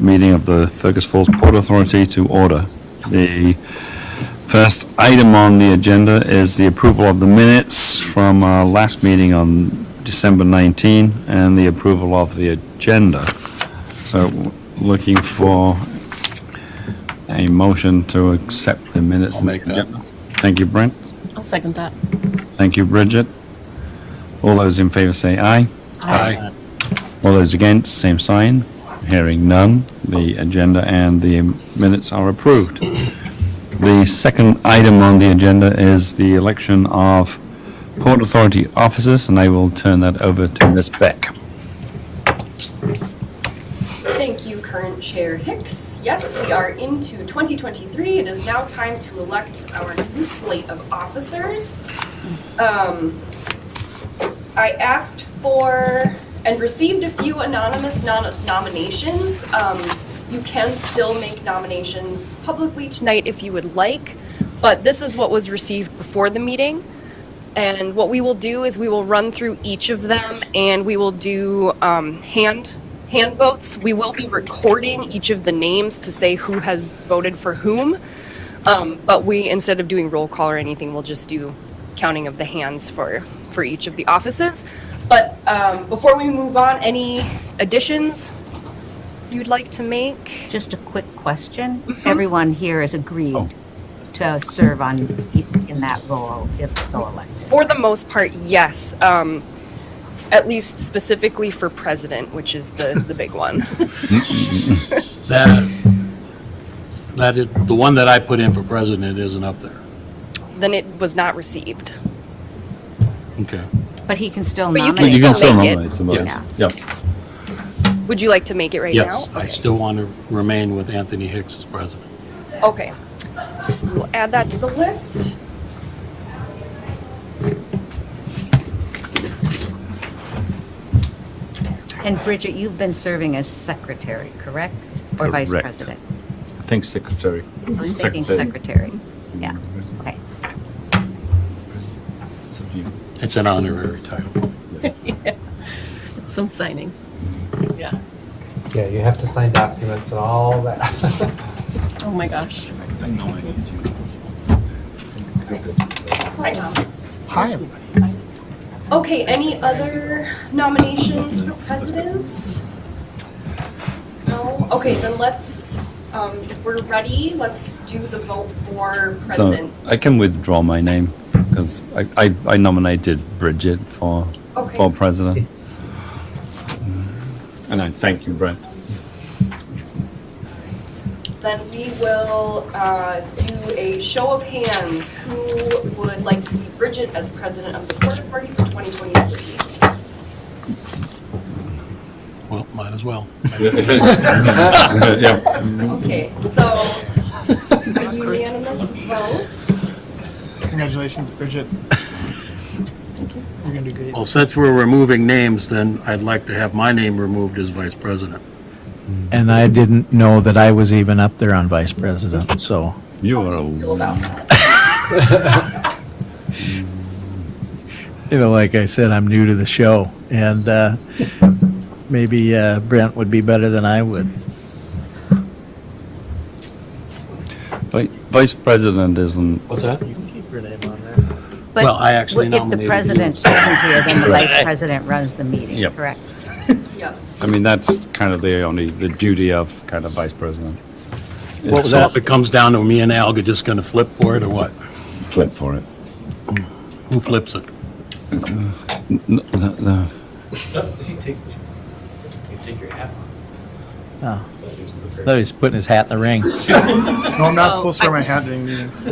meeting of the Fergus Falls Port Authority to order. The first item on the agenda is the approval of the minutes from our last meeting on December 19 and the approval of the agenda. So looking for a motion to accept the minutes. I'll make that. Thank you, Brent. I'll second that. Thank you, Bridget. All those in favor say aye. Aye. All those against, same sign. Hearing none, the agenda and the minutes are approved. The second item on the agenda is the election of Port Authority officers, and I will turn that over to Ms. Beck. Thank you, current Chair Hicks. Yes, we are into 2023. It is now time to elect our new slate of officers. I asked for and received a few anonymous nominations. You can still make nominations publicly tonight if you would like, but this is what was received before the meeting. And what we will do is we will run through each of them and we will do hand votes. We will be recording each of the names to say who has voted for whom. But we, instead of doing roll call or anything, we'll just do counting of the hands for each of the offices. But before we move on, any additions you'd like to make? Just a quick question. Everyone here has agreed to serve in that role if so elected. For the most part, yes. At least specifically for president, which is the big one. That is, the one that I put in for president isn't up there. Then it was not received. Okay. But he can still But you nominate. You can still make it. nominate somebody. Yeah. Yep. Would you like to make it right Yes, now? I still want to remain with Anthony Hicks as president. Okay. So we'll add that to the list. And Bridget, you've been serving as secretary, correct? Or vice Correct. president? I think secretary. You're stating secretary. Yeah, okay. It's up to you. It's an honorary title. Some signing. Yeah. Yeah, you have to sign documents and all that. Oh my gosh. Hi. Okay, any other nominations for president? No? Okay, then let's, if we're ready, let's do the vote for So president. I can withdraw my name because I nominated Bridget for president. And I thank you, Brent. Then we will do a show of hands. Who would like to see Bridget as president of the Port Authority for 2023? Well, might as well. Yep. Okay, so a unanimous vote. Congratulations, Bridget. You're gonna do great. Well, since we're removing names, then I'd like to have my name removed as vice president. And I didn't know that I was even up there on vice president, so. You are Feel about a that. You know, like I said, I'm new to the show, and maybe Brent would be better than I would. vice president isn't. What's that? You can keep your name on there. But Well, I actually if the nominated president you. isn't here, then the vice president runs the meeting, Yep. correct? Yep. I mean, that's kind of the duty of kind of vice president. What was that? If it comes down to me and Al, are just going to flip for it or what? Flip for it. Who flips it? Oh. Thought he was putting his hat in the ring. No, I'm not supposed to wear my hat during meetings.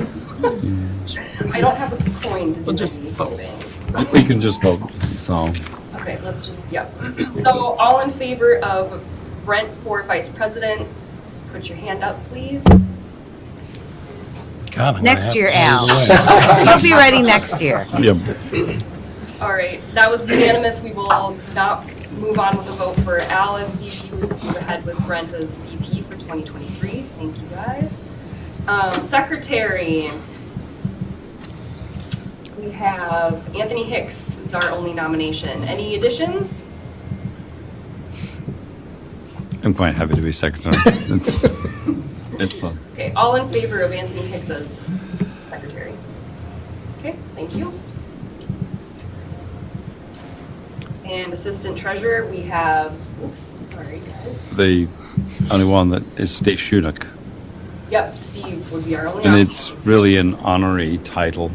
I don't have a coin to do We'll just any vote. voting. We can just vote, so. Okay, let's just, yep. So all in favor of Brent for vice president, put your hand up, please. God, I'm gonna Next have year, to Al. move away. You'll be ready next year. Yep. All right, that was unanimous. We will not move on with the vote for Al as VP. We will move ahead with Brent as VP for 2023. Thank you, guys. Secretary. We have Anthony Hicks is our only nomination. Any additions? I'm quite happy to be secretary. It's Okay, all in favor of Anthony Hicks as secretary? Okay, thank you. And assistant treasurer, we have, oops, sorry guys. the only one that is Steve Shudak. Yep, Steve would be our only. And it's really an honorary title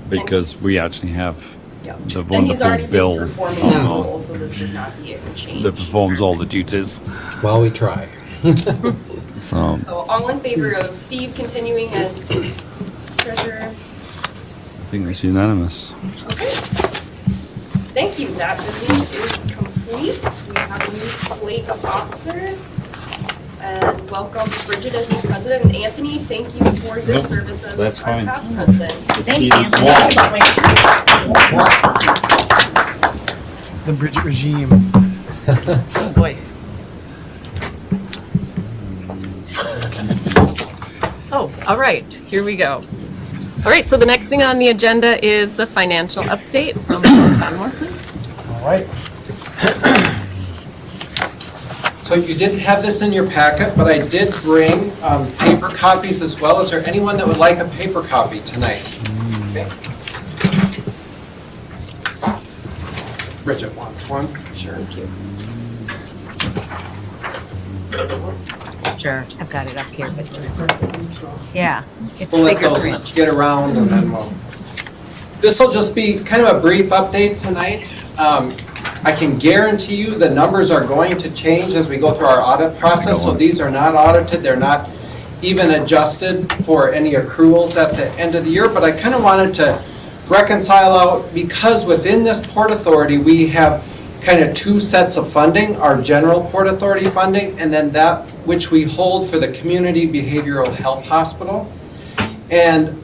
because he's- we actually have Yep. the And he's already wonderful been Bill performing that Summer role, so this would not be a change. that performs all the duties. Well, we try. So, So all in favor of Steve continuing as treasurer? I think it's unanimous. Okay. Thank you, that business is complete. We have a new slate of officers. And welcome Bridget as new president, and Anthony, thank you for your Nope, service as that's our fine. past president. Thanks, Anthony. The Bridget regime. Oh, boy. Oh, all right, here we go. All right, so the next thing on the agenda is the financial update from Sanmore, please. All right. So you didn't have this in your packet, but I did bring paper copies as well. Is there anyone that would like a paper copy tonight? Okay. Bridget wants one. Sure. Thank you. Sure, I've got it up here, but just, yeah, it's We'll let bigger those print. get around and then we'll. This will just be kind of a brief update tonight. I can guarantee you the numbers are going to change as we go through our audit process. So these are not audited, they're not even adjusted for any accruals at the end of the year. But I kind of wanted to reconcile out, because within this Port Authority, we have kind of two sets of funding, our general Port Authority funding, and then that which we hold for the Community Behavioral Health Hospital. And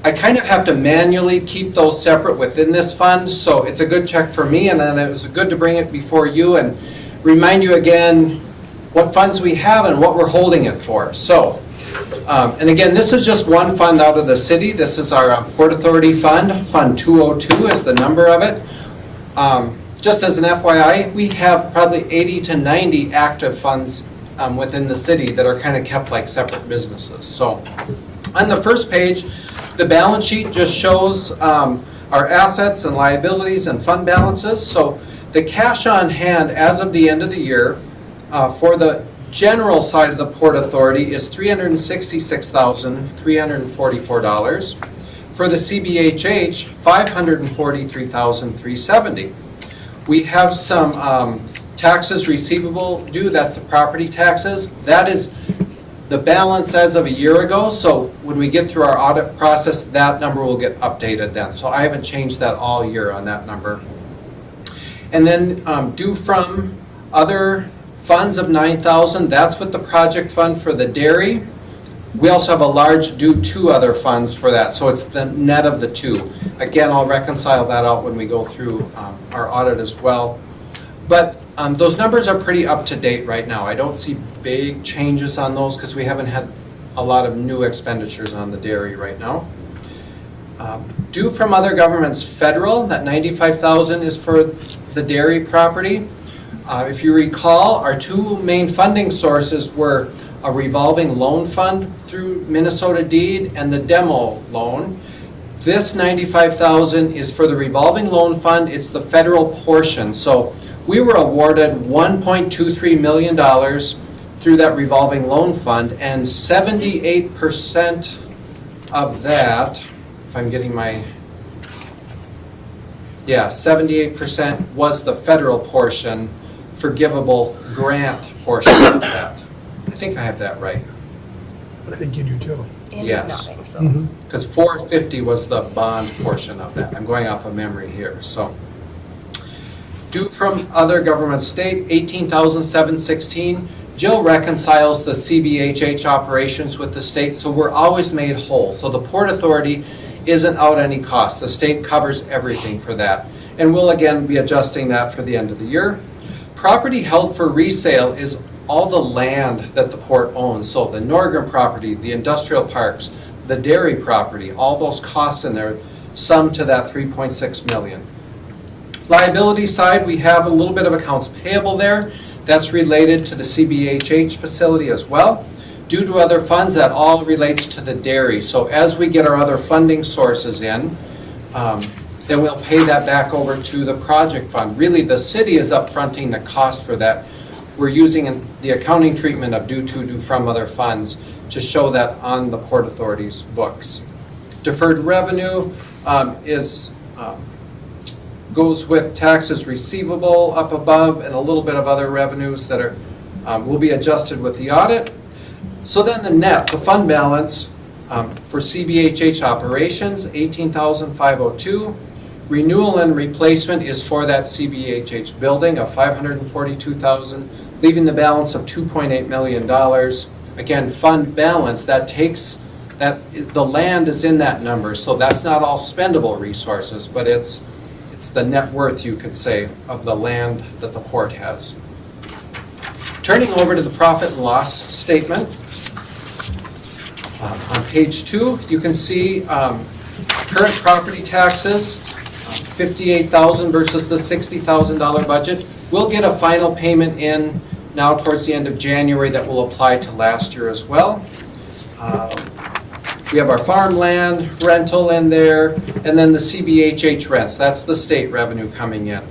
I kind of have to manually keep those separate within this fund, so it's a good check for me, and then it was good to bring it before you and remind you again what funds we have and what we're holding it for. So, and again, this is just one fund out of the city. This is our Port Authority Fund. Fund 202 is the number of it. Just as an FYI, we have probably 80 to 90 active funds within the city that are kind of kept like separate businesses. So, on the first page, the balance sheet just shows our assets and liabilities and fund balances. So the cash on hand as of the end of the year for the general side of the Port Authority is $366,344. For the CBHH, $543,370. We have some taxes receivable due, that's the property taxes. That is the balance as of a year ago, so when we get through our audit process, that number will get updated then. So I haven't changed that all year on that number. And then due from other funds of $9,000, that's with the project fund for the dairy. We also have a large due to other funds for that, so it's the net of the two. Again, I'll reconcile that out when we go through our audit as well. But those numbers are pretty up to date right now. I don't see big changes on those because we haven't had a lot of new expenditures on the dairy right now. Due from other governments, federal, that $95,000 is for the dairy property. If you recall, our two main funding sources were a revolving loan fund through Minnesota Deed and the demo loan. This $95,000 is for the revolving loan fund. It's the federal portion. So we were awarded $1.23 million through that revolving loan fund, and 78% of that, if I'm getting my, 78% was the federal portion, forgivable grant portion of that. I think I have that right. I think you do too. Andrew's Yes. nodding, so. Because 450 was the bond portion of that. I'm going off of memory here, so. Due from other government state, $18,716. Jill reconciles the CBHH operations with the state, so we're always made whole. So the Port Authority isn't out any cost. The state covers everything for that. And we'll again be adjusting that for the end of the year. Property held for resale is all the land that the port owns. So the Norgren property, the industrial parks, the dairy property, all those costs in there sum to that $3.6 million. Liability side, we have a little bit of accounts payable there. That's related to the CBHH facility as well. Due to other funds, that all relates to the dairy. So as we get our other funding sources in, then we'll pay that back over to the project fund. Really, the city is upfronting the cost for that. We're using the accounting treatment of due to, due from other funds to show that on the Port Authority's books. Deferred revenue goes with taxes receivable up above and a little bit of other revenues that are will be adjusted with the audit. So then the net, the fund balance for CBHH operations, $18,502. Renewal and replacement is for that CBHH building of $542,000, leaving the balance of $2.8 million. Again, fund balance, that takes, the land is in that number, so that's not all spendable resources, but it's the net worth, you could say, of the land that the port has. Turning over to the profit and loss statement. On page 2, you can see current property taxes, $58,000 versus the $60,000 budget. We'll get a final payment in now towards the end of January that will apply to last year as well. We have our farmland rental in there, and then the CBHH rents. That's the state revenue coming in.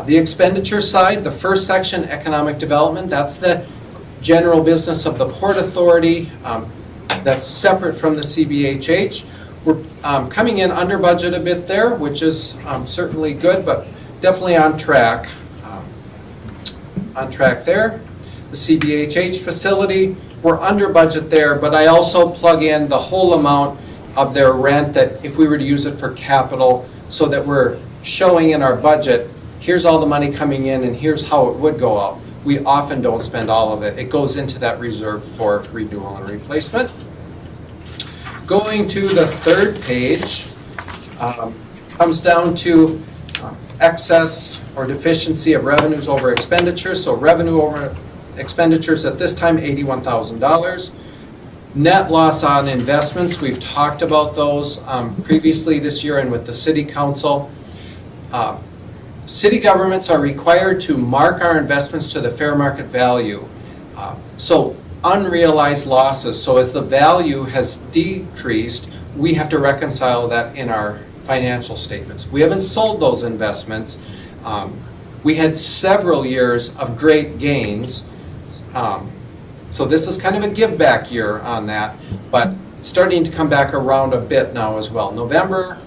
The expenditure side, the first section, economic development, that's the general business of the Port Authority. That's separate from the CBHH. We're coming in under budget a bit there, which is certainly good, but definitely on track. On track there. The CBHH facility, we're under budget there, but I also plug in the whole amount of their rent that if we were to use it for capital, so that we're showing in our budget, here's all the money coming in and here's how it would go out. We often don't spend all of it. It goes into that reserve for renewal and replacement. Going to the third page, comes down to excess or deficiency of revenues over expenditures. So revenue over expenditures at this time, $81,000. Net loss on investments, we've talked about those previously this year and with the city council. City governments are required to mark our investments to the fair market value. So unrealized losses, so as the value has decreased, we have to reconcile that in our financial statements. We haven't sold those investments. We had several years of great gains. So this is kind of a give back year on that, but starting to come back around a bit now as well. November,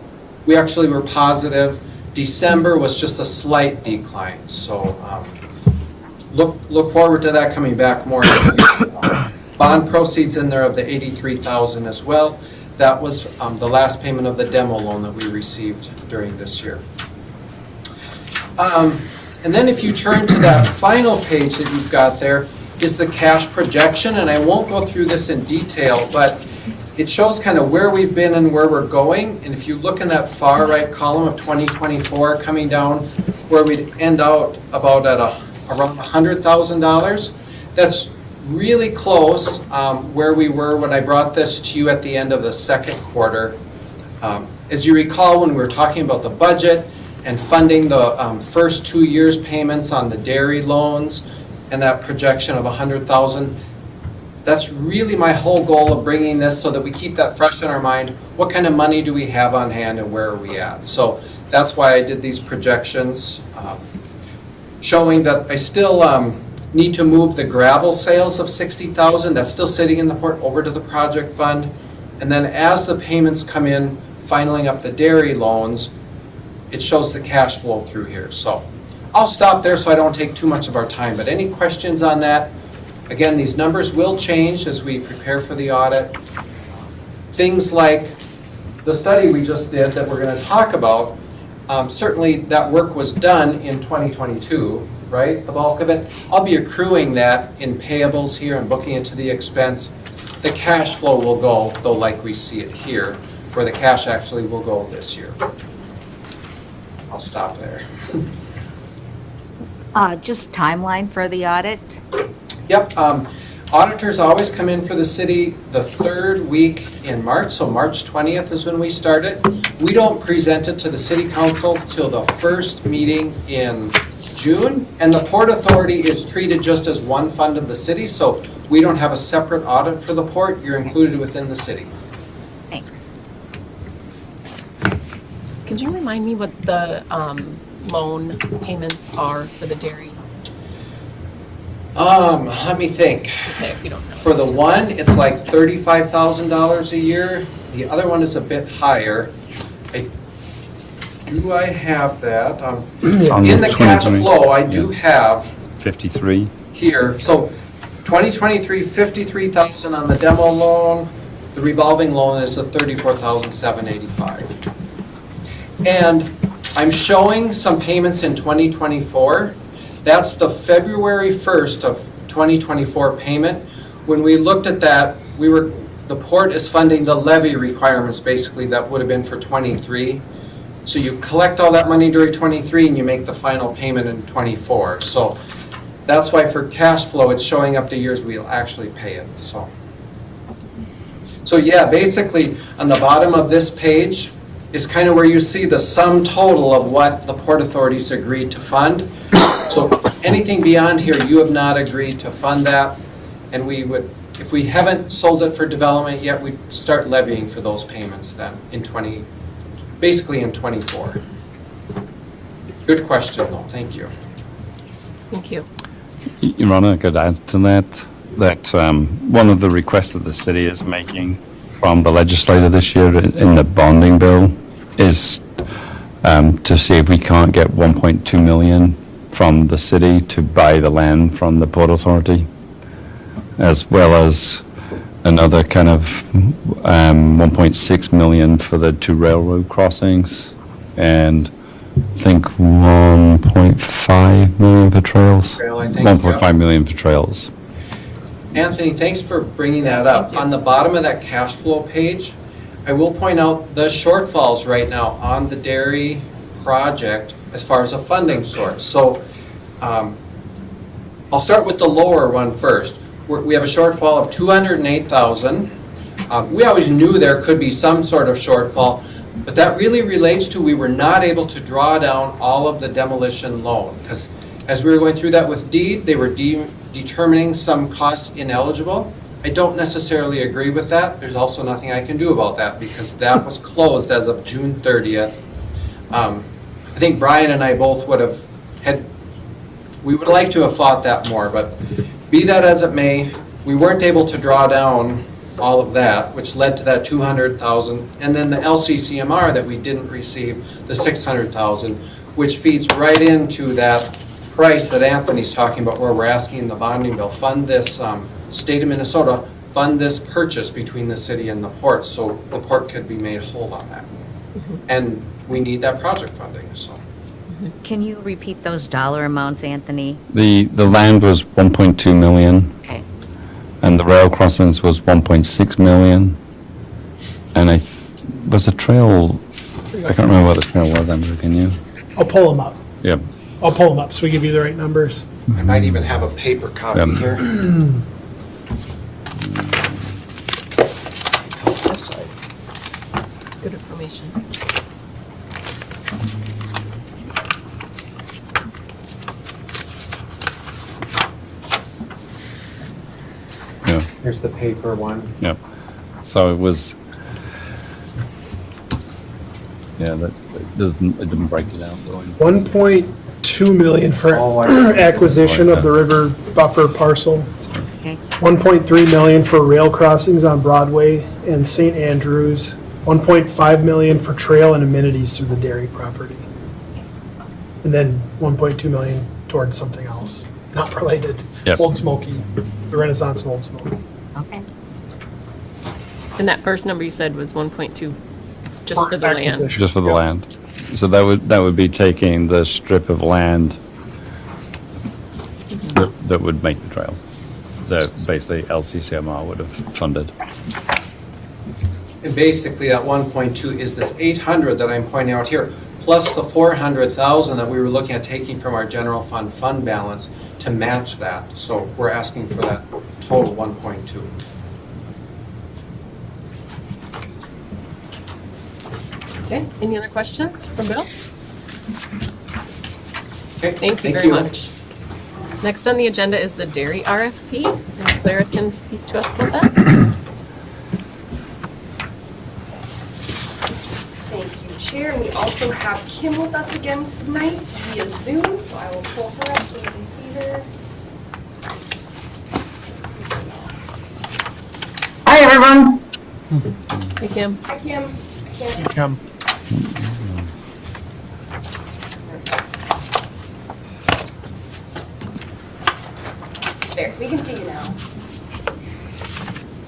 we actually were positive. December was just a slight decline. So look forward to that coming back more. Bond proceeds in there of the $83,000 as well. That was the last payment of the demo loan that we received during this year. And then if you turn to that final page that you've got there is the cash projection, and I won't go through this in detail, but it shows kind of where we've been and where we're going. And if you look in that far right column of 2024 coming down where we'd end out about at around $100,000, that's really close where we were when I brought this to you at the end of the second quarter. As you recall, when we were talking about the budget and funding the first 2 years payments on the dairy loans and that projection of $100,000, that's really my whole goal of bringing this so that we keep that fresh in our mind. What kind of money do we have on hand and where are we at? So that's why I did these projections, showing that I still need to move the gravel sales of $60,000, that's still sitting in the port, over to the project fund. And then as the payments come in, finaling up the dairy loans, it shows the cash flow through here. So I'll stop there so I don't take too much of our time, but any questions on that? Again, these numbers will change as we prepare for the audit. Things like the study we just did that we're going to talk about, certainly that work was done in 2022, right? The bulk of it. I'll be accruing that in payables here and booking it to the expense. The cash flow will go, though, like we see it here, where the cash actually will go this year. I'll stop there. Just timeline for the audit? Yep. Auditors always come in for the city the third week in March, so March 20th is when we start it. We don't present it to the city council till the first meeting in June, and the Port Authority is treated just as one fund of the city, so we don't have a separate audit for the port. You're included within the city. Thanks. Could you remind me what the loan payments are for the dairy? Let me think. Okay, if you don't know. For the one, it's like $35,000 a year. The other one is a bit higher. Do I have that? It's on In the cash 2020. flow, I do Yeah. have 53. here, so 2023, 53,000 on the demo loan. The revolving loan is the 34,785. And I'm showing some payments in 2024. That's the February 1st of 2024 payment. When we looked at that, the port is funding the levy requirements basically that would have been for 23. So you collect all that money during 23 and you make the final payment in 24. So that's why for cash flow, it's showing up the years we'll actually pay it, so. So yeah, basically on the bottom of this page is kind of where you see the sum total of what the Port Authority's agreed to fund. So anything beyond here, you have not agreed to fund that. And we would, if we haven't sold it for development yet, we'd start levying for those payments then in basically in 24. Good question though, thank you. Thank you. Your Honor, I could add to that one of the requests that the city is making from the legislator this year in the bonding bill is to see if we can't get 1.2 million from the city to buy the land from the Port Authority, as well as another kind of 1.6 million for the 2 railroad crossings, and I think 1.5 million for trails. Trail, I think, 1.5 yeah. million for trails. Anthony, thanks for bringing that up. On the bottom of that cash flow page, I will point out the shortfalls right now on the dairy project as far as a funding source. So I'll start with the lower one first. We have a shortfall of 208,000. We always knew there could be some sort of shortfall, but that really relates to we were not able to draw down all of the demolition loan, because as we were going through that with deed, they were determining some costs ineligible. I don't necessarily agree with that. There's also nothing I can do about that because that was closed as of June 30th. I think Brian and I both would have we would like to have fought that more, but be that as it may, we weren't able to draw down all of that, which led to that 200,000, and then the LCCMR that we didn't receive, the 600,000, which feeds right into that price that Anthony's talking about, where we're asking the bonding bill, fund this, state of Minnesota, fund this purchase between the city and the port, so the port could be made whole on that. And we need that project funding, so. Can you repeat those dollar amounts, Anthony? The land was 1.2 million, Okay. and the rail crossings was 1.6 million. And was a trail, I can't remember what the trail was, Andrew, can you? I'll pull them up. Yeah. I'll pull them up so we give you the right numbers. I might even have a paper copy here. Good information. Yeah. Here's the paper one. Yeah. So it was, yeah, it didn't break it out. 1.2 million for Oh, I- acquisition of the river buffer parcel. Okay. 1.3 million for rail crossings on Broadway and St. Andrews. 1.5 million for trail and amenities through the dairy property. And then 1.2 million towards something else, not related. Yep. Old Smoky, the Renaissance of Old Smoky. Okay. And that first number you said was 1.2 just for the land. Acquisition. Just for the Yep. land. So that would be taking the strip of land that would make the trail. That basically LCCMR would have funded. And basically, that 1.2 is this 800 that I'm pointing out here, plus the 400,000 that we were looking at taking from our general fund balance to match that. So we're asking for that total 1.2. Okay, any other questions from Bill? Okay, Thank you very much. Next on the agenda is the dairy RFP, and Clara can speak to us about that. Thank you, Chair. And we also have Kim with us again tonight via Zoom, so I will pull her up so we can see her. Hi, everyone. Hey, Kim. Hi, Kim. Hi, Kim. There, we can see you now.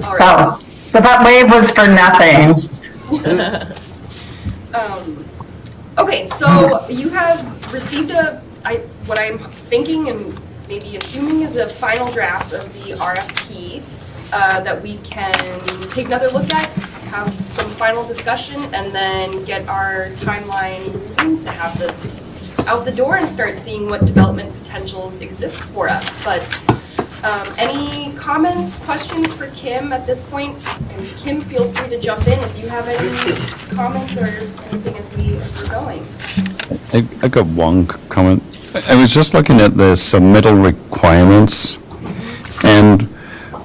All right. Oh, so that wave was for nothing. Okay, so you have received what I'm thinking and maybe assuming is a final draft of the RFP that we can take another look at, have some final discussion, and then get our timeline moving to have this out the door and start seeing what development potentials exist for us. But any comments, questions for Kim at this point? And Kim, feel free to jump in if you have any comments or anything as we're going. I got one comment. I was just looking at the submittal requirements, and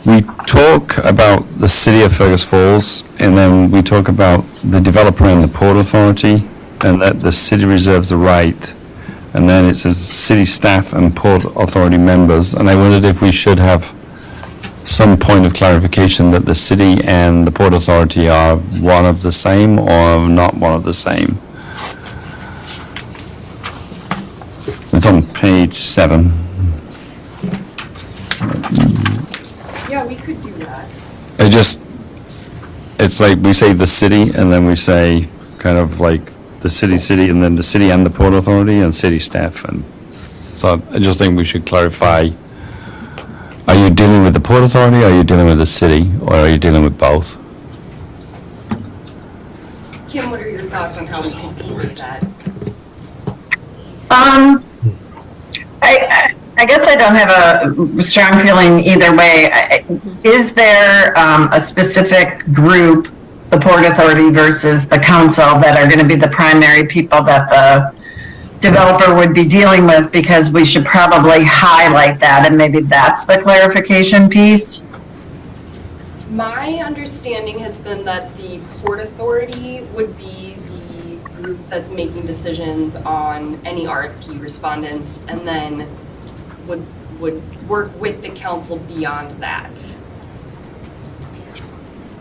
we talk about the city of Fergus Falls, and then we talk about the developer and the Port Authority, and that the city reserves the right. And then it says city staff and Port Authority members, and I wondered if we should have some point of clarification that the city and the Port Authority are one of the same or not one of the same. It's on page 7. Yeah, we could do that. It's like we say the city, and then we say kind of like the city, and then the city and the Port Authority and city staff. And so I just think we should clarify, are you dealing with the Port Authority, are you dealing with the city, or are you dealing with both? Kim, what are your thoughts on how we can convey that? I guess I don't have a strong feeling either way. Is there a specific group, the Port Authority versus the council, that are going to be the primary people that the developer would be dealing with? Because we should probably highlight that, and maybe that's the clarification piece. My understanding has been that the Port Authority would be the group that's making decisions on any RFP respondents, and then would work with the council beyond that.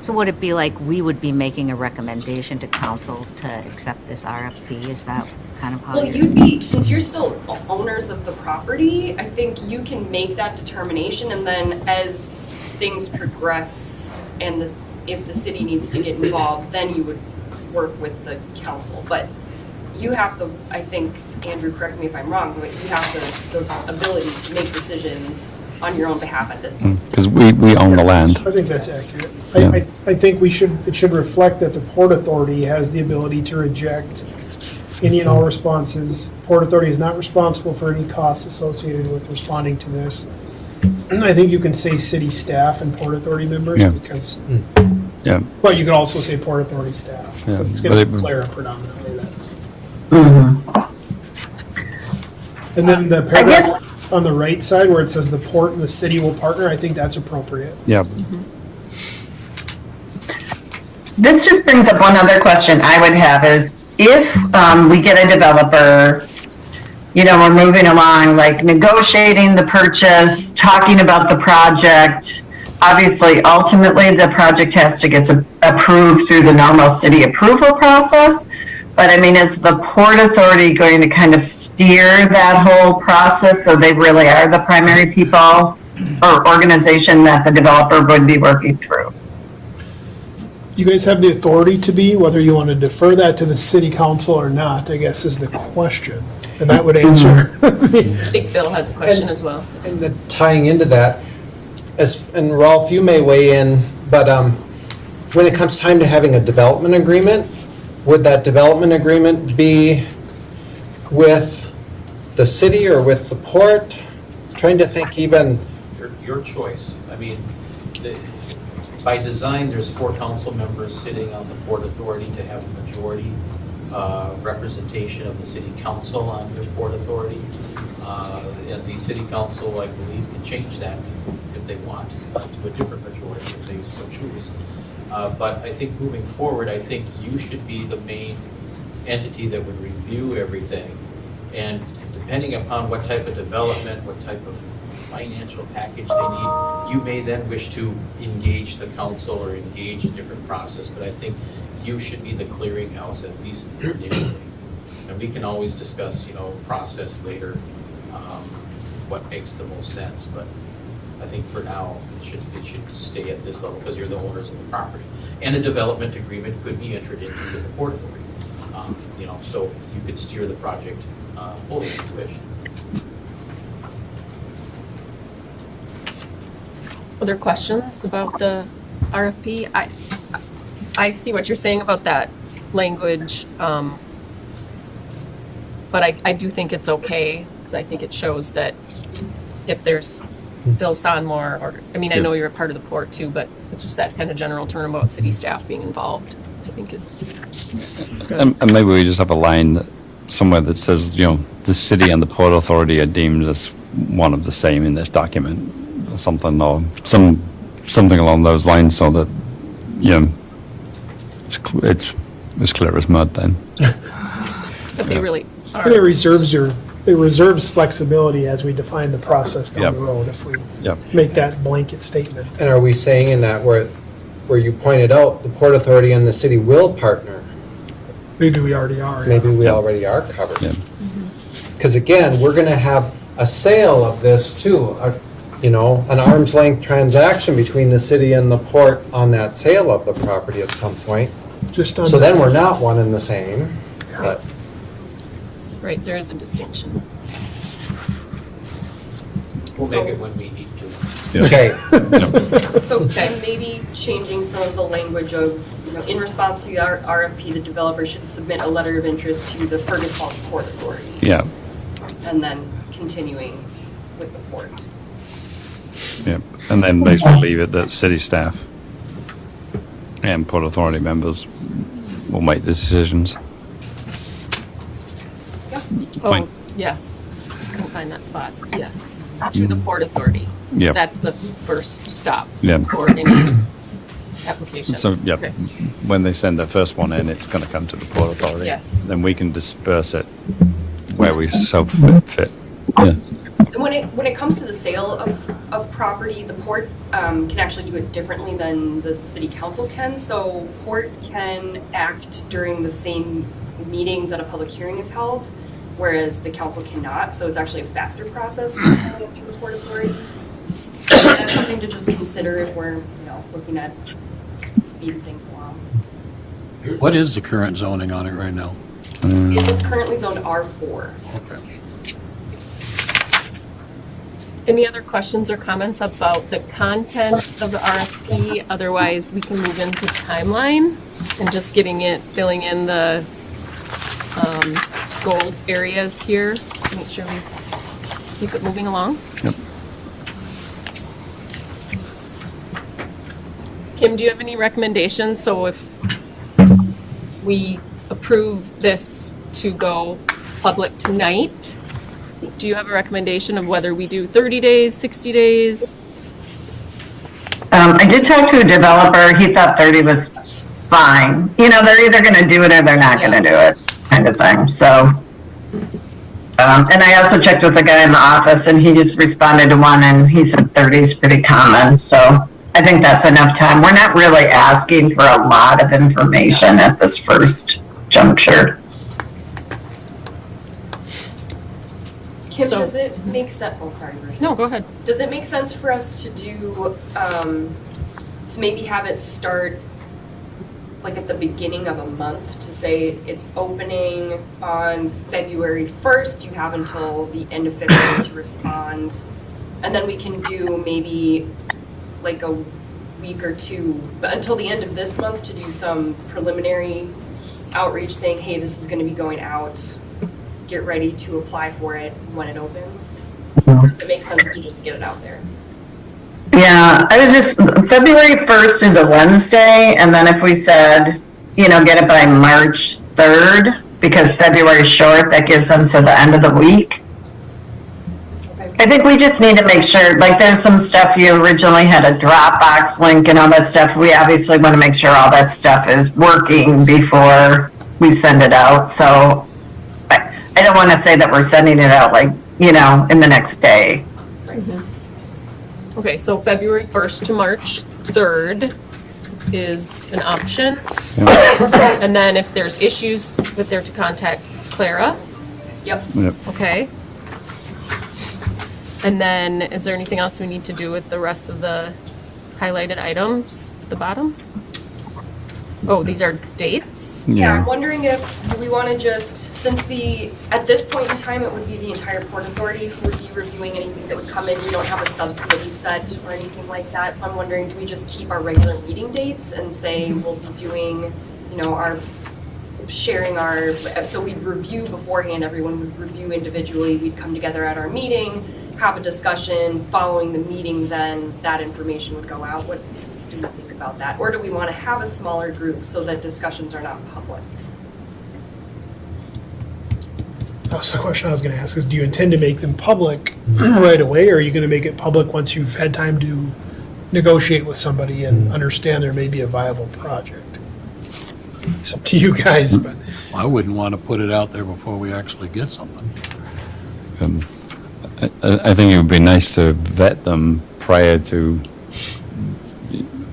So would it be like we would be making a recommendation to council to accept this RFP? Is that kind of how Well, you're? you'd be, since you're still owners of the property, I think you can make that determination, and then as things progress and if the city needs to get involved, then you would work with the council. But you have the, I think, Andrew, correct me if I'm wrong, but you have the ability to make decisions on your own behalf at this point. Because we own the land. I think that's accurate. Yeah. I think it should reflect that the Port Authority has the ability to reject any and all responses. Port Authority is not responsible for any costs associated with responding to this. I think you can say city staff and Port Authority members Yeah. because, Yeah. but you could also say Port Authority staff. Yeah, But it's but going it to would- declare predominantly that. Mm-hmm. And then the guess- paragraph on the right side where it says the port and the city will partner, I think that's appropriate. Yeah. This just brings up one other question I would have is if we get a developer, we're moving along, like negotiating the purchase, talking about the project. Obviously, ultimately, the project has to get approved through the normal city approval process. But I mean, is the Port Authority going to kind of steer that whole process so they really are the primary people or organization that the developer would be working through? You guys have the authority to be, whether you want to defer that to the city council or not, I guess is the question. And that would answer. I think Bill has a question as well. And then tying into that, and Rolf, you may weigh in, but when it comes time to having a development agreement, would that development agreement be with the city or with the port? Trying to think even. Your choice. I mean, by design, there's 4 council members sitting on the Port Authority to have a majority representation of the city council on your Port Authority. And the city council, I believe, can change that if they want to a different majority if they so choose. But I think moving forward, I think you should be the main entity that would review everything. And depending upon what type of development, what type of financial package they need, you may then wish to engage the council or engage a different process. But I think you should be the clearinghouse, at least initially. And we can always discuss, process later, what makes the most sense. But I think for now, it should stay at this level because you're the owners of the property. And a development agreement could be entered into with the Port Authority. So you could steer the project fully if you wish. Other questions about the RFP? I see what you're saying about that language, but I do think it's okay, because I think it shows that if there's Bill Sonmore, or, I mean, I know you're a part of the port too, but it's just that kind of general term about city staff being involved, I think is good. And maybe we just have a line somewhere that says, the city and the Port Authority are deemed as one of the same in this document, or something along those lines, so that, it's as clear as mud then. But they really are. And it reserves flexibility as we define the process down the road if we make that blanket statement. And are we saying in that where you pointed out, the Port Authority and the city will partner? Maybe we already are. Maybe we already are covered. Yeah. Because again, we're going to have a sale of this too, an arm's length transaction between the city and the port on that sale of the property at some point. So then we're not one and the same, but. Right, there is a distinction. We'll make it when we need to. Okay. So and maybe changing some of the language of, in response to the RFP, the developer should submit a letter of interest to the Fergus Falls Port Authority. Yeah. And then continuing with the port. Yeah, and then basically leave it that city staff and Port Authority members will make the decisions. Fine. Oh, yes. Couldn't find that spot. Yes. To the Port Authority. Yep. That's the first stop Yep. for any applications. So, Okay. when they send the first one in, it's going to come to the Port Authority. Yes. Then we can disperse it where we so fit. Yeah. And when it comes to the sale of property, the port can actually do it differently than the city council can. So port can act during the same meeting that a public hearing is held, whereas the council cannot. So it's actually a faster process to sell it through the Port Authority. And that's something to just consider if we're, looking at speeding things along. What is the current zoning on it right now? It is currently zoned R4. Okay. Any other questions or comments about the content of the RFP? Otherwise, we can move into timeline and just filling in the gold areas here to make sure we keep it moving along. Yep. Kim, do you have any recommendations? So if we approve this to go public tonight, do you have a recommendation of whether we do 30 days, 60 days? I did talk to a developer. He thought 30 was fine. They're either going to do it or they're not going to do it, kind of thing. So, and I also checked with the guy in the office, and he just responded to one, and he said 30 is pretty common. So I think that's enough time. We're not really asking for a lot of information at this first juncture. Kim, So- does it make sense? Oh, sorry, Bruce. No, go ahead. Does it make sense for us to do, to maybe have it start like at the beginning of a month, to say it's opening on February 1st, you have until the end of February to respond, and then we can do maybe like a week or two, but until the end of this month to do some preliminary outreach saying, hey, this is gonna be going out, get ready to apply for it when it opens? Or does it make sense to just get it out there? Yeah, February 1st is a Wednesday, and then if we said, get it by March 3rd, because February's short, that gives them to the end of the week. I think we just need to make sure, like, there's some stuff you originally had a Dropbox link and all that stuff. We obviously want to make sure all that stuff is working before we send it out. So I don't want to say that we're sending it out like, you know, in the next day. Okay, so February 1st to March 3rd is an option. And then if there's issues with there to contact Clara, Yep. Yep. okay. And then is there anything else we need to do with the rest of the highlighted items at the bottom? Oh, these are dates? Yeah, I'm Yeah. wondering if, do we want to just, since at this point in time, it would be the entire Port Authority who would be reviewing anything that would come in. We don't have a subcommittee set or anything like that. So I'm wondering, do we just keep our regular meeting dates and say we'll be doing, you know, so we'd review beforehand, everyone would review individually, we'd come together at our meeting, have a discussion, following the meeting, then that information would go out. What do you think about that? Or do we want to have a smaller group so that discussions are not public? That's the question I was gonna ask, is do you intend to make them public right away, or are you gonna make it public once you've had time to negotiate with somebody and understand there may be a viable project? It's up to you guys, but I wouldn't want to put it out there before we actually get something. I think it would be nice to vet them prior to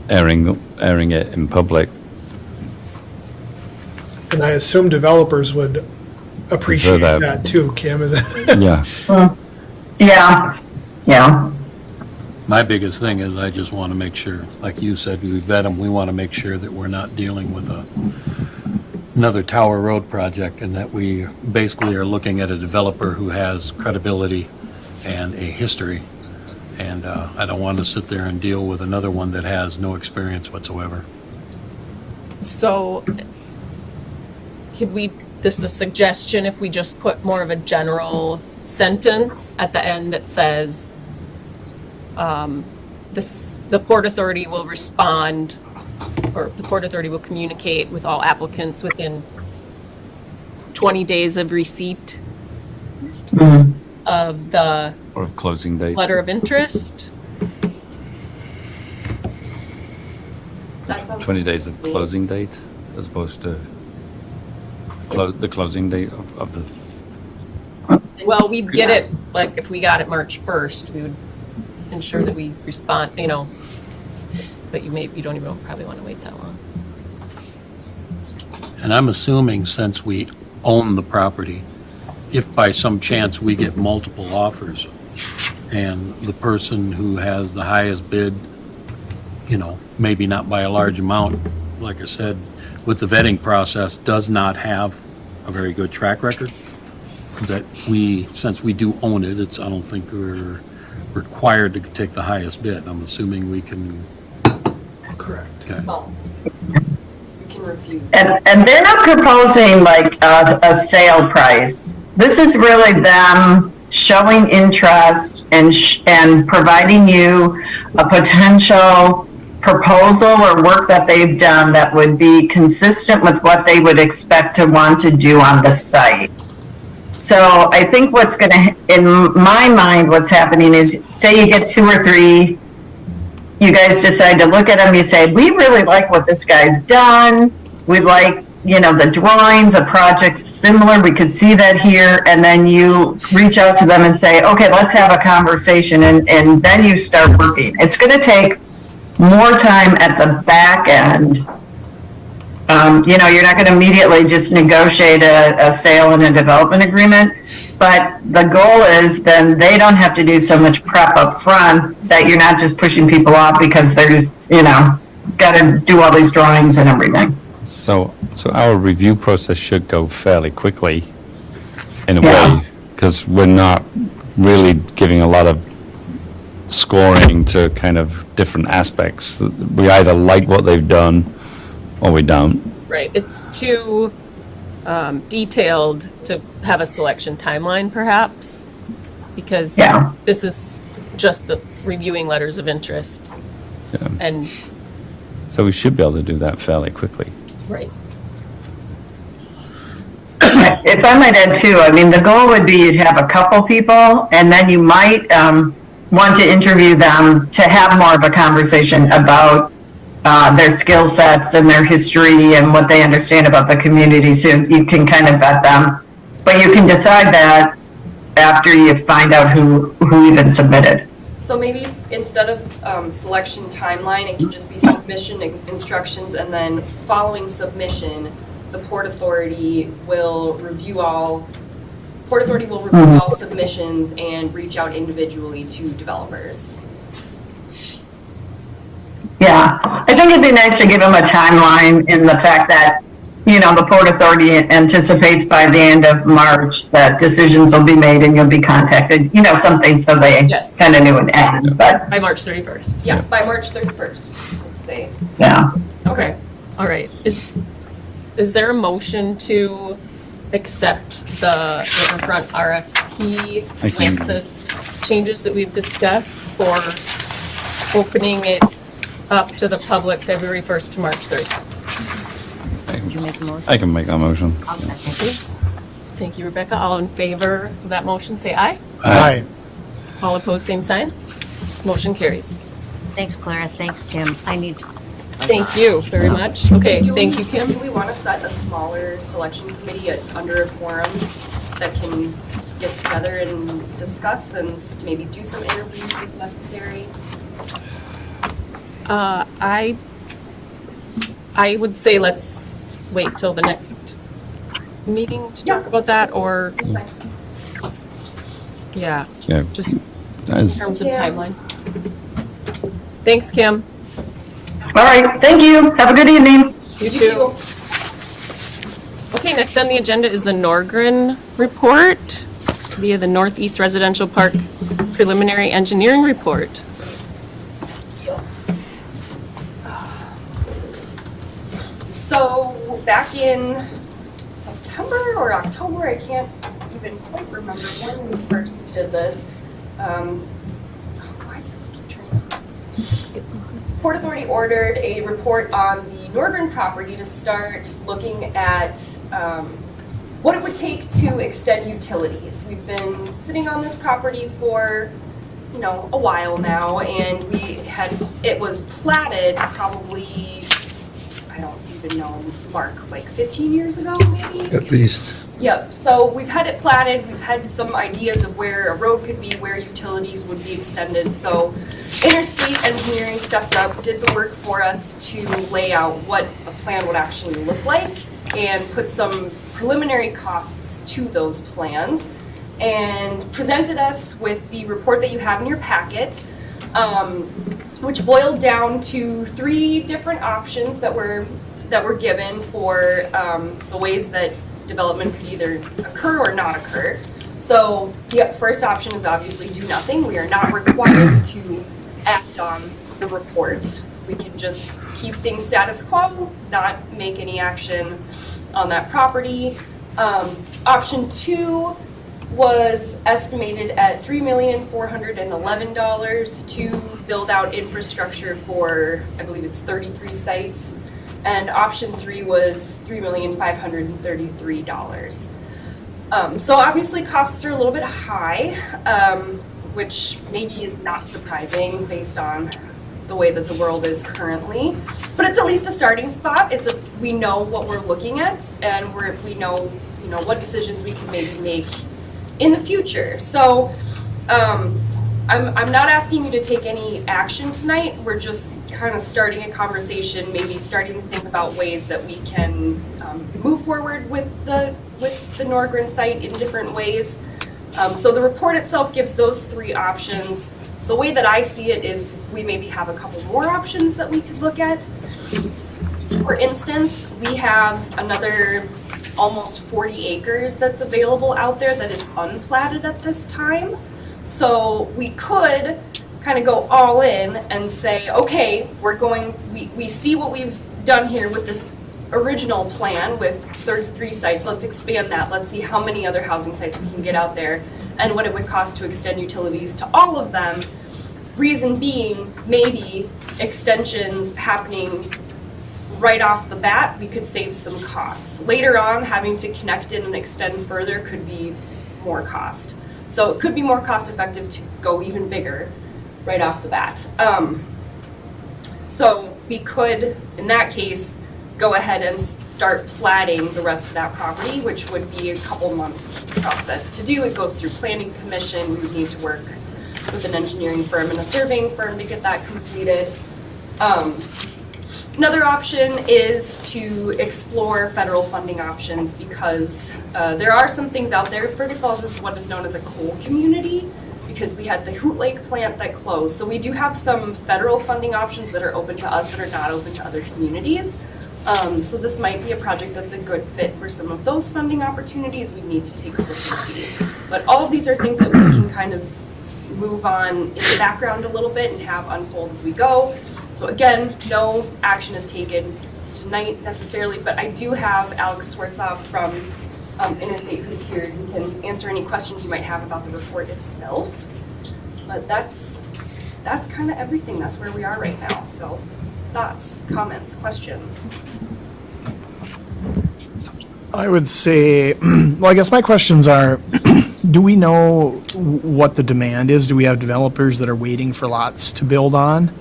airing it in public. and I assume developers would appreciate that. that too, Kim, is that? Yeah. Yeah. My biggest thing is I just want to make sure, like you said, we vet them, we want to make sure that we're not dealing with another Tower Road project, and that we basically are looking at a developer who has credibility and a history. And I don't want to sit there and deal with another one that has no experience whatsoever. So this is a suggestion, if we just put more of a general sentence at the end that says, the Port Authority will respond, or the Port Authority will communicate with all applicants within 20 days of receipt of the Or closing date. letter of interest. That sounds 20 days of good. closing date as opposed to the closing date of the, Well, we'd get it, like, if we got it March 1st, we would ensure that we respond, you know, but you don't even probably want to wait that long. And I'm assuming, since we own the property, if by some chance we get multiple offers and the person who has the highest bid, you know, maybe not by a large amount, like I said, with the vetting process, does not have a very good track record, that since we do own it, I don't think we're required to take the highest bid. I'm assuming we can. Correct. Okay. Well, we can review. And they're not proposing like a sale price. This is really them showing interest and providing you a potential proposal or work that they've done that would be consistent with what they would expect to want to do on the site. So I think what's going to, in my mind, what's happening is, say you get 2 or 3, you guys decide to look at them, you say, we really like what this guy's done, we'd like, you know, the drawings, a project similar, we could see that here, and then you reach out to them and say, okay, let's have a conversation, and then you start working. It's going to take more time at the back end. You know, you're not going to immediately just negotiate a sale and a development agreement, but the goal is then they don't have to do so much prep up front, that you're not just pushing people off because they're just, you know, got to do all these drawings and everything. so our review process should go fairly quickly in a Yeah. way, because we're not really giving a lot of scoring to kind of different aspects. We either like what they've done or we don't. Right, it's too detailed to have a selection timeline, perhaps, because Yeah. this is just reviewing letters of interest. Yeah. And, So we should be able to do that fairly quickly. right. if I might add too, I mean, the goal would be you'd have a couple people, and then you might want to interview them to have more of a conversation about their skill sets and their history and what they understand about the community, so you can kind of vet them. But you can decide that after you find out who even submitted. So maybe instead of selection timeline, it can just be submission instructions, and then following submission, the Port Authority will review all submissions and reach out individually to developers. Yeah, I think it'd be nice to give them a timeline in the fact that, you know, the Port Authority anticipates by the end of March that decisions will be made and you'll be contacted, you know, something so they Yes. kind of knew an end, but, By March 31st. Yeah, by March 31st, let's say. yeah. Okay, all right. Is there a motion to accept the riverfront RFP I can- with the changes that we've discussed for opening it up to the public February 1st to March 3rd? Did you make a motion? I can make that motion. I'll second. Thank you, Rebecca. All in favor of that motion, say aye. Aye. All opposed, same sign. Motion carries. Thanks, Clara. Thanks, Kim. I need to. Thank you very much. Okay, Do thank we- you, Kim. Do we want to set a smaller selection committee under a quorum that can get together and discuss and maybe do some interviews if necessary? I would say let's wait till the next meeting to talk about that, or, That's fine. yeah, Yeah, just in as- terms of Yeah. timeline. Thanks, Kim. All right, thank you. Have a good evening. You too. Okay, next on the agenda is the Norgren report via the Northeast Residential Park Preliminary Engineering Report. So back in September or October, I can't even quite remember when we first did this. Why does this keep turning? Port Authority ordered a report on the Norgren property to start looking at what it would take to extend utilities. We've been sitting on this property for, you know, a while now, and it was platted probably, I don't even know, Mark, like 15 years ago, maybe? At least. Yep, so we've had it platted, we've had some ideas of where a road could be, where utilities would be extended, so Interstate Engineering stepped up, did the work for us to lay out what a plan would actually look like, and put some preliminary costs to those plans, and presented us with the report that you have in your packet, which boiled down to 3 different options that were given for the ways that development could either occur or not occur. So the first option is obviously do nothing. We are not required to act on the report. We can just keep things status quo, not make any action on that property. Option 2 was estimated at $3,411 to build out infrastructure for, I believe it's 33 sites. And option 3 was $3,533. So obviously costs are a little bit high, which maybe is not surprising based on the way that the world is currently. But it's at least a starting spot. We know what we're looking at, and we know, you know, what decisions we can maybe make in the future. So I'm not asking you to take any action tonight. We're just kind of starting a conversation, maybe starting to think about ways that we can move forward with the Norgren site in different ways. So the report itself gives those 3 options. The way that I see it is we maybe have a couple more options that we could look at. For instance, we have another almost 40 acres that's available out there that is unplatted at this time. So we could kind of go all in and say, okay, we see what we've done here with this original plan with 33 sites. Let's expand that. Let's see how many other housing sites we can get out there and what it would cost to extend utilities to all of them. Reason being, maybe extensions happening right off the bat, we could save some cost. Later on, having to connect in and extend further could be more cost. So it could be more cost effective to go even bigger right off the bat. So we could, in that case, go ahead and start platting the rest of that property, which would be a couple months process to do. It goes through planning commission. We would need to work with an engineering firm and a surveying firm to get that completed. Another option is to explore federal funding options because there are some things out there. Fergus Falls is what is known as a coal community because we had the Hoot Lake plant that closed. So we do have some federal funding options that are open to us that are not open to other communities. So this might be a project that's a good fit for some of those funding opportunities. We need to take a look and see. But all of these are things that we can kind of move on in the background a little bit and have unfold as we go. So again, no action is taken tonight necessarily, but I do have Alex Swartzoff from Interstate who's here who can answer any questions you might have about the report itself. But that's kind of everything. That's where we are right now. So thoughts, comments, questions? I would say, well, I guess my questions are, do we know what the demand is? Do we have developers that are waiting for lots to build on?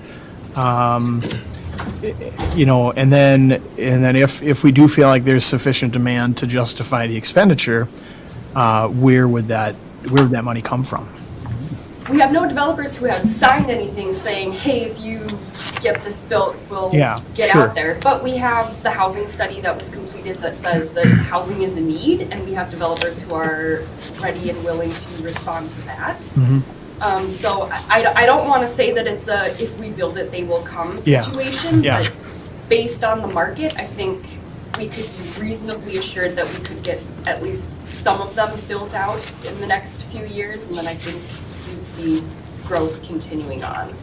You know, and then if we do feel like there's sufficient demand to justify the expenditure, where would that money come from? We have no developers who have signed anything saying, hey, if you get this built, we'll get out there. But we have the housing study that was completed that says that housing is a need, and we have developers who are ready and willing to respond to that. So I don't want to say that it's a if we build it, they will come situation, but based on the market, I think we could be reasonably assured that we could get at least some of them built out in the next few years, and then I think we'd see growth continuing on.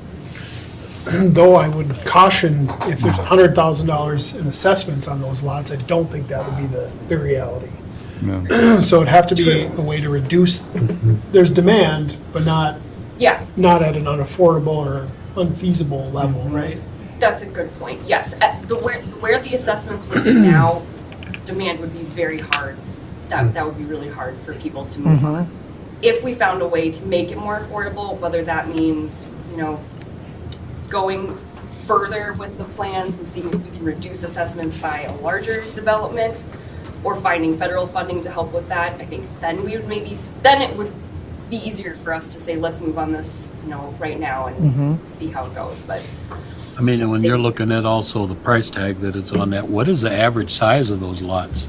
Though I would caution, if there's $100,000 in assessments on those lots, I don't think that would be the reality. Yeah. So it'd have to be a way to reduce, there's demand, but not at an unaffordable or unfeasible level, right? That's a good point, yes. At where the assessments would be now, demand would be very hard. That would be really hard for people to move on. If we found a way to make it more affordable, whether that means, you know, going further with the plans and seeing if we can reduce assessments by a larger development or finding federal funding to help with that, I think then we would then it would be easier for us to say, let's move on this, you know, right now and see how it goes. But I mean, and when you're looking at also the price tag that it's on that, what is the average size of those lots?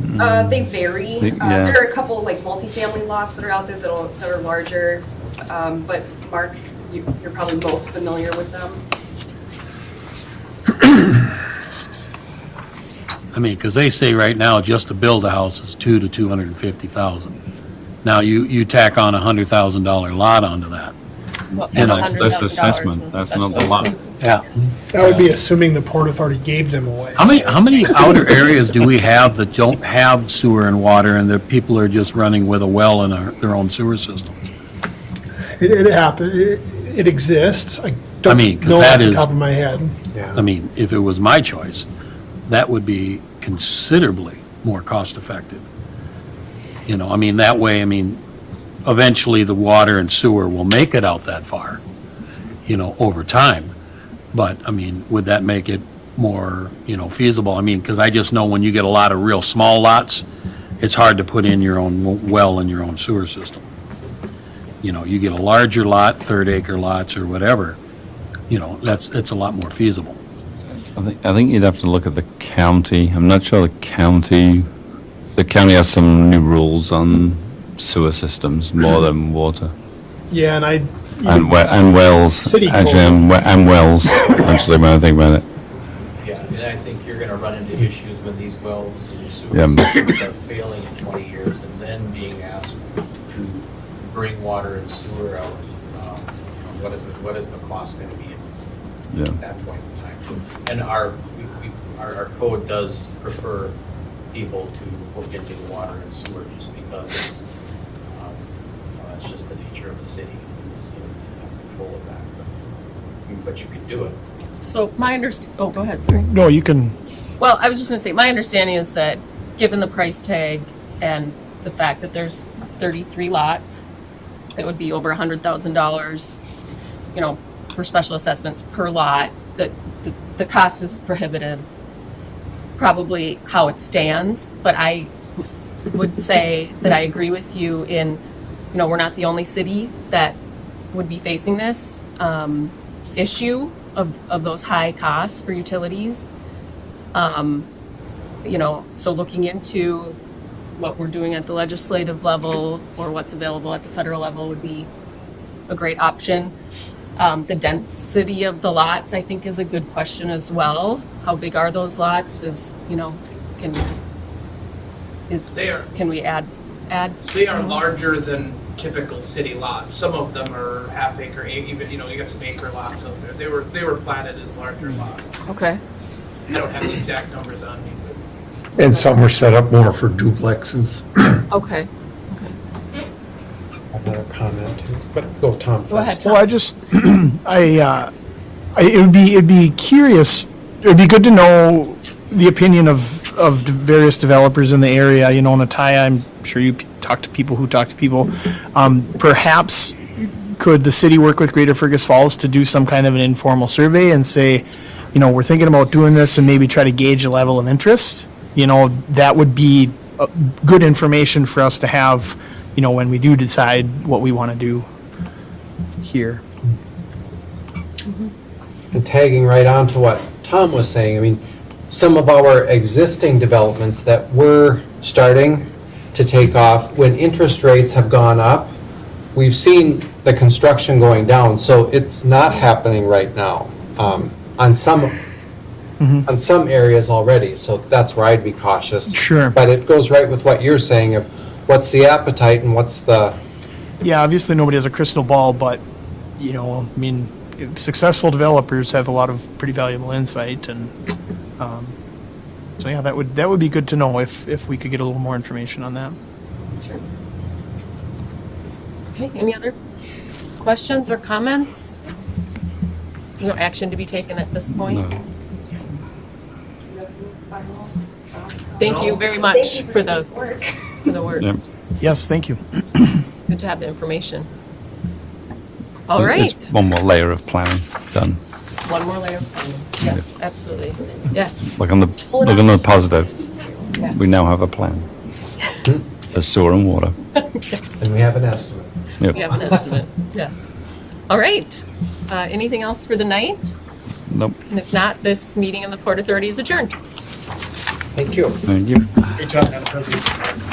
they vary. There are a couple like multifamily lots that are out there that are larger. But Mark, you're probably most familiar with them. I mean, because they say right now, just to build a house is $200,000 to $250,000. Now, you tack on $100,000 lot onto that. You know, that's assessment, that's not the lot. Yeah. That would be assuming the Port Authority gave them away. How many outer areas do we have that don't have sewer and water, and that people are just running with a well in their own sewer system? It happened, it exists. I don't mean, 'cause know that off the is- top of my head. I mean, if it was my choice, that would be considerably more cost-effective. You know, I mean, that way, I mean, eventually the water and sewer will make it out that far, you know, over time. But, I mean, would that make it more, you know, feasible? I mean, because I just know when you get a lot of real small lots, it's hard to put in your own well and your own sewer system. You know, you get a larger lot, third-acre lots or whatever, you know, it's a lot more feasible. I think you'd have to look at the county. I'm not sure the county has some new rules on sewer systems more than water. Yeah, and And wells, City actually, code. and wells, actually, when I think about it. Yeah, and I think you're gonna run into issues when these wells and Yeah. sewer systems start failing in 20 years and then being asked to bring water and sewer out. What is the cost gonna be at that point in time? And our code does prefer people to hook into the water and sewer just because that's just the nature of the city, is, you know, to have control of that. But you can do it. So my oh, go ahead, sorry. No, you can, Well, I was just gonna say, my understanding is that, given the price tag and the fact that there's 33 lots, that would be over $100,000, you know, for special assessments per lot, that the cost is prohibitive, probably how it stands, but I would say that I agree with you in, you know, we're not the only city that would be facing this issue of those high costs for utilities. You know, so looking into what we're doing at the legislative level or what's available at the federal level would be a great option. The density of the lots, I think, is a good question as well. How big are those lots? Is, you know, can we add? They are larger than typical city lots. Some of them are half acre, even, you know, you got some acre lots out there. They were platted as larger lots. Okay. I don't have the exact numbers on me, but. And some were set up more for duplexes. Okay. Another comment too, but go Tom Go ahead, first. Tom. well, I just, it'd be curious, it'd be good to know the opinion of various developers in the area. You know, Natalia, I'm sure you talk to people who talk to people. Perhaps could the city work with Greater Fergus Falls to do some kind of an informal survey and say, you know, we're thinking about doing this, and maybe try to gauge the level of interest? You know, that would be good information for us to have, you know, when we do decide what we want to do here. And tagging right on to what Tom was saying, I mean, some of our existing developments that we're starting to take off, when interest rates have gone up, we've seen the construction going down, so it's not happening right now on some areas already, so that's where I'd be cautious. Sure. But it goes right with what you're saying of what's the appetite and what's the, Yeah, obviously nobody has a crystal ball, but, you know, I mean, successful developers have a lot of pretty valuable insight, and so yeah, that would be good to know if we could get a little more information on that. Okay, any other questions or comments? No action to be taken at this point? No. Thank you very much for the work. Yep. Yes, thank you. Good to have the information. All It's right, one more layer of planning done. one more layer. Yes, absolutely. Yes, Look on the positive. yes. We now have a plan for sewer and water. and we have an estimate. Yep. We have an estimate, yes. All right, anything else for the night? Nope. And if not, this meeting in the Port Authority is adjourned. Thank you. Thank you. Good job, Madam President.